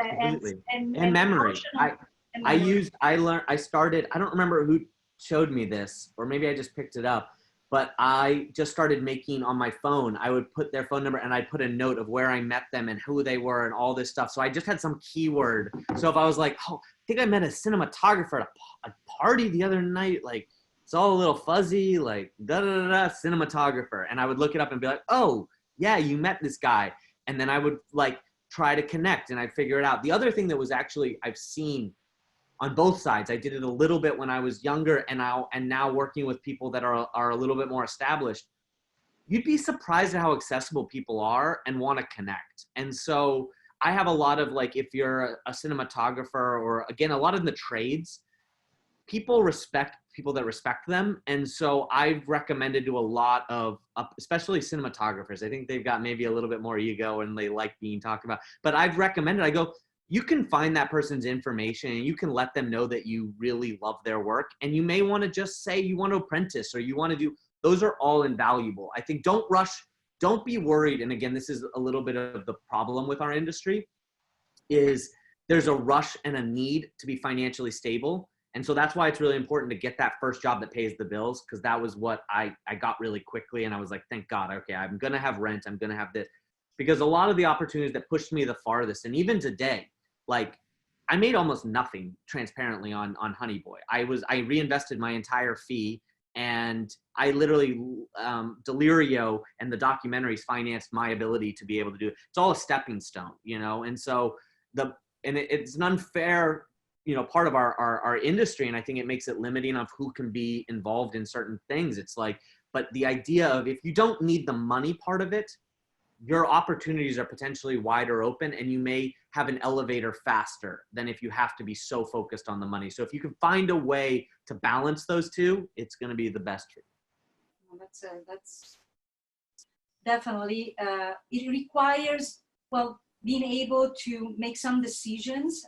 memory. I started, I don't remember who showed me this, or maybe I just picked it up, but I just started making on my phone. I would put their phone number and I'd put a note of where I met them and who they were and all this stuff. So I just had some keyword. So if I was like, oh, I think I met a cinematographer at a party the other night, like it's all a little fuzzy, like cinematographer. And I would look it up and be like, oh yeah, you met this guy. And then I would like try to connect and I'd figure it out. The other thing that was actually, I've seen on both sides, I did it a little bit when I was younger and now working with people that are a little bit more established. You'd be surprised at how accessible people are and want to connect. And so I have a lot of, like, if you're a cinematographer, or again, a lot of the trades, people respect people that respect them. And so I've recommended to a lot of, especially cinematographers, I think they've got maybe a little bit more ego and they like being talked about, but I've recommended, I go, you can find that person's information and you can let them know that you really love their work. And you may want to just say you want to apprentice or you want to do, those are all invaluable. I think don't rush, don't be worried. And again, this is a little bit of the problem with our industry, is there's a rush and a need to be financially stable. And so that's why it's really important to get that first job that pays the bills, because that was what I got really quickly. And I was like, thank God, okay, I'm going to have rent. I'm going to have this. Because a lot of the opportunities that pushed me the farthest, and even today, like I made almost nothing transparently on Honey Boy. I reinvested my entire fee, and I literally, Delirio and the documentaries financed my ability to be able to do it. It's all a stepping stone, you know? And so it's an unfair, you know, part of our industry. And I think it makes it limiting of who can be involved in certain things. It's like, but the idea of, if you don't need the money part of it, your opportunities are potentially wider open, and you may have an elevator faster than if you have to be so focused on the money. So if you can find a way to balance those two, it's going to be the best for you. Well, that's definitely, it requires, well, being able to make some decisions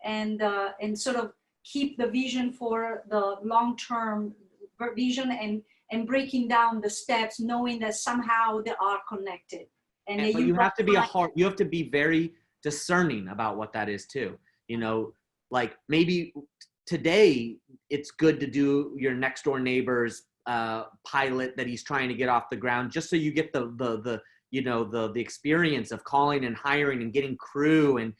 and sort of keep the vision for the long-term vision and breaking down the steps, knowing that somehow they are connected. And but you have to be you have to be very discerning about what that is too. You know, like maybe today it's good to do your next door neighbor's pilot that he's trying to get off the ground, just so you get the you know, the experience of calling and hiring and getting crew and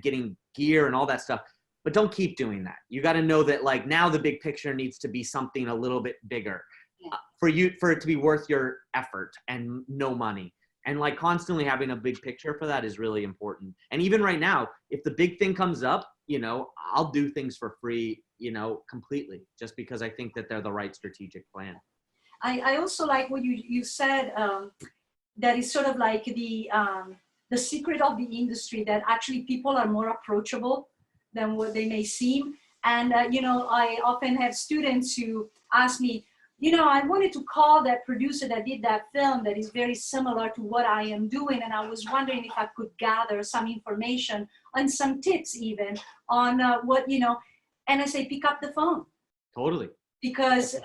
getting gear and all that stuff. But don't keep doing that. You got to know that, like, now the big picture needs to be something a little bit bigger for it to be worth your effort and no money. And like constantly having a big picture for that is really important. And even right now, if the big thing comes up, you know, I'll do things for free, you know, completely, just because I think that they're the right strategic plan. I also like what you said, that is sort of like the secret of the industry, that actually people are more approachable than what they may seem. And, you know, I often have students who ask me, you know, I wanted to call that producer that did that film that is very similar to what I am doing. And I was wondering if I could gather some information and some tips even on what, you know, and I say, pick up the phone. Totally. Because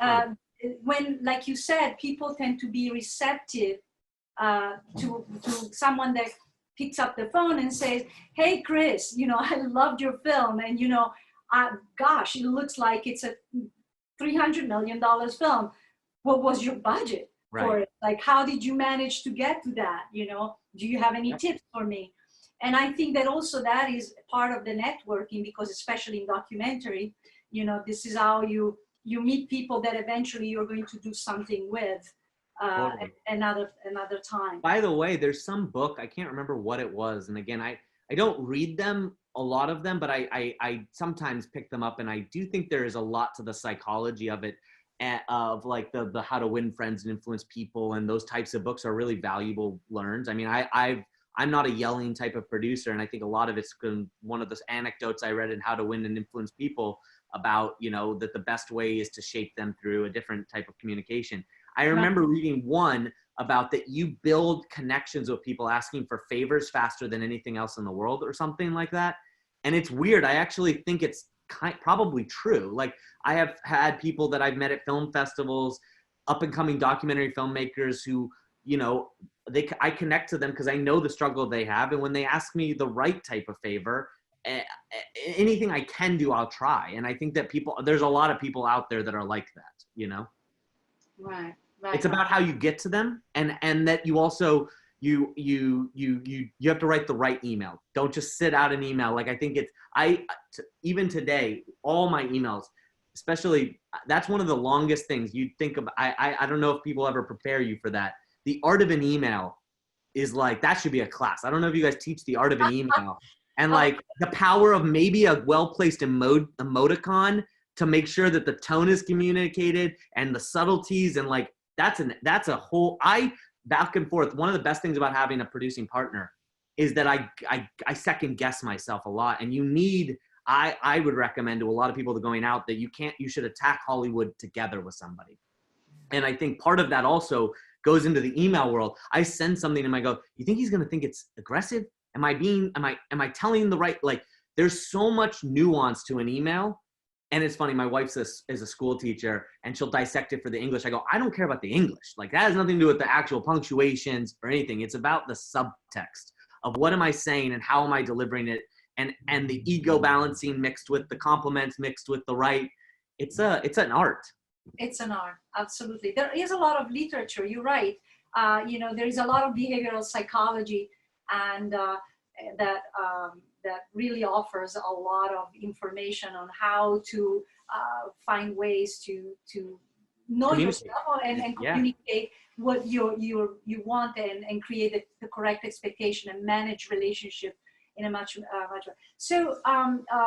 when, like you said, people tend to be receptive to someone that picks up the phone and says, hey, Chris, you know, I loved your film. And, you know, gosh, it looks like it's a $300 million film. What was your budget for it? Like, how did you manage to get to that? You know, do you have any tips for me? And I think that also that is part of the networking, because especially in documentary, you know, this is how you meet people that eventually you're going to do something with. Another time. By the way, there's some book, I can't remember what it was. And again, I don't read them, a lot of them, but I sometimes pick them up, and I do think there is a lot to the psychology of it, of like the how to win friends and influence people, and those types of books are really valuable learns. I mean, I'm not a yelling type of producer. And I think a lot of it's one of those anecdotes I read in How to Win and Influence People about, you know, that the best way is to shape them through a different type of communication. I remember reading one about that you build connections with people asking for favors faster than anything else in the world or something like that. And it's weird. I actually think it's probably true. Like, I have had people that I've met at film festivals, up and coming documentary filmmakers who, you know, I connect to them because I know the struggle they have. And when they ask me the right type of favor, anything I can do, I'll try. And I think that there's a lot of people out there that are like that, you know? Right. It's about how you get to them, and that you also, you have to write the right email. Don't just sit out an email. Like, I think even today, all my emails, especially, that's one of the longest things you'd think of. I don't know if people ever prepare you for that. The art of an email is like, that should be a class. I don't know if you guys teach the art of an email and like the power of maybe a well-placed emoticon to make sure that the tone is communicated and the subtleties, and like, that's a whole, back and forth. One of the best things about having a producing partner is that I second guess myself a lot. And I would recommend to a lot of people that going out that you should attack Hollywood together with somebody. And I think part of that also goes into the email world. I send something and I go, you think he's going to think it's aggressive? Am I telling the right, like, there's so much nuance to an email. And it's funny, my wife is a school teacher and she'll dissect it for the English. I go, I don't care about the English. Like, that has nothing to do with the actual punctuations or anything. It's about the subtext of what am I saying and how am I delivering it, and the ego balancing mixed with the compliments, mixed with the right. It's an art. It's an art, absolutely. There is a lot of literature, you're right. You know, there is a lot of behavioral psychology and that really offers a lot of information on how to find ways to know yourself and communicate what you want and create the correct expectation and manage relationship in a much better. So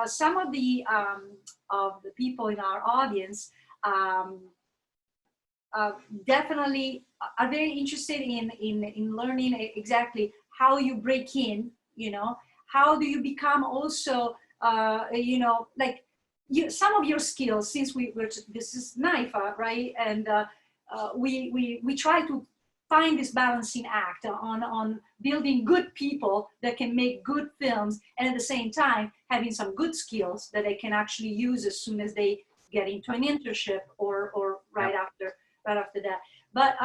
some of the people in our audience definitely are very interested in learning exactly how you break in, you know, how do you become also, you know, like some of your skills, since this is NYFA, right? And we try to find this balancing act on building good people that can make good films, and at the same time having some good skills that they can actually use as soon as they get into an internship or right after that. But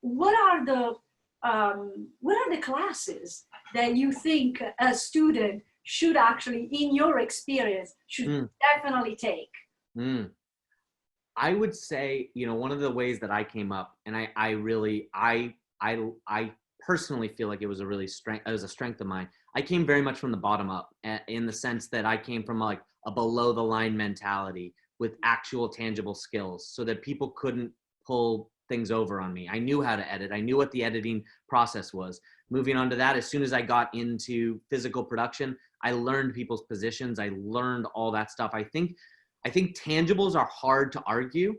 what are the classes that you think a student should actually, in your experience, should definitely take? I would say, you know, one of the ways that I came up, and I personally feel like it was a strength of mine. I came very much from the bottom up, in the sense that I came from like a below the line mentality with actual tangible skills, so that people couldn't pull things over on me. I knew how to edit. I knew what the editing process was. Moving on to that, as soon as I got into physical production, I learned people's positions. I learned all that stuff. I think tangibles are hard to argue.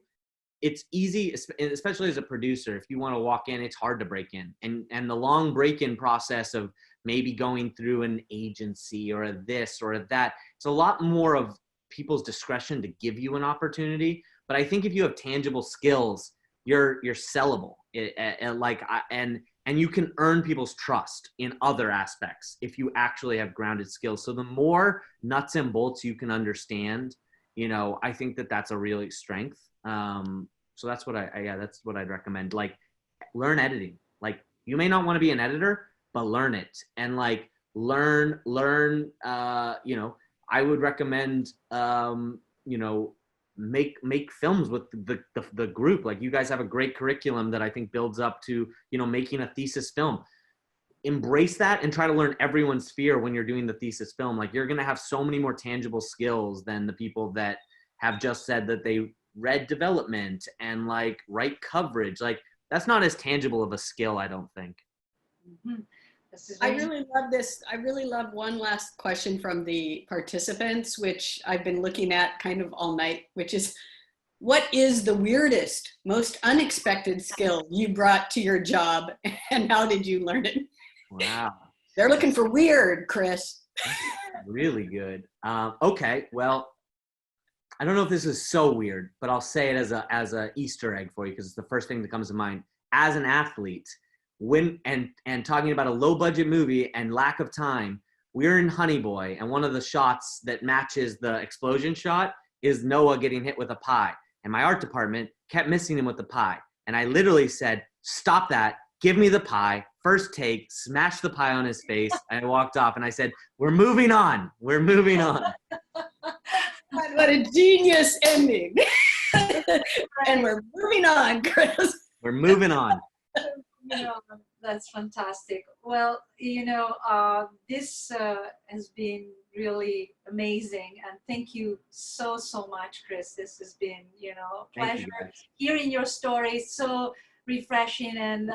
It's easy, especially as a producer. If you want to walk in, it's hard to break in. And the long break-in process of maybe going through an agency or a this or a that, it's a lot more of people's discretion to give you an opportunity. But I think if you have tangible skills, you're sellable. And you can earn people's trust in other aspects if you actually have grounded skills. So the more nuts and bolts you can understand, you know, I think that's a really strength. So that's what that's what I'd recommend. Like, learn editing. Like, you may not want to be an editor, but learn it. And like, learn, you know, I would recommend, you know, make films with the group. Like, you guys have a great curriculum that I think builds up to, you know, making a thesis film. Embrace that and try to learn everyone's sphere when you're doing the thesis film. Like, you're going to have so many more tangible skills than the people that have just said that they read development and like write coverage. Like, that's not as tangible of a skill, I don't think. Mm-hmm. I really love this. I really love one last question from the participants, which I've been looking at kind of all night, which is, what is the weirdest, most unexpected skill you brought to your job, and how did you learn it? Wow. They're looking for weird, Chris. Really good. Okay, well, I don't know if this is so weird, but I'll say it as a Easter egg for you because it's the first thing that comes to mind. As an athlete, when and talking about a low budget movie and lack of time, we're in Honey Boy, and one of the shots that matches the explosion shot is Noah getting hit with a pie. And my art department kept missing him with the pie. And I literally said, "Stop that. Give me the pie." First take, smashed the pie on his face. And I walked off and I said, "We're moving on. We're moving on." What a genius ending. And we're moving on, Chris. We're moving on. You know, that's fantastic. Well, you know, this has been really amazing, and thank you so much, Chris. This has been, you know, a pleasure hearing your story. So refreshing, and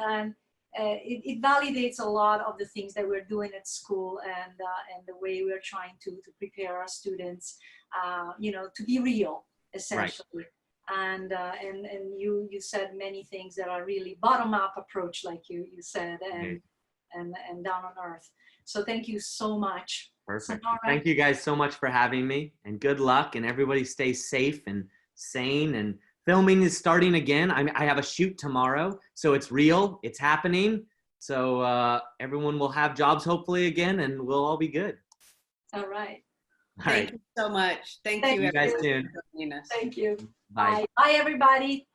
it validates a lot of the things that we're doing at school, and the way we're trying to prepare our students, you know, to be real, essentially. Right. And you said many things that are really bottom-up approach, like you said, and down on earth. So thank you so much. Perfect. Sanora. Thank you guys so much for having me, and good luck, and everybody stay safe and sane. And filming is starting again. I have a shoot tomorrow, so it's real, it's happening. So everyone will have jobs hopefully again, and we'll all be good. All right. Thank you so much. Thank you guys soon. for joining us. Thank you. Bye. Bye, everybody.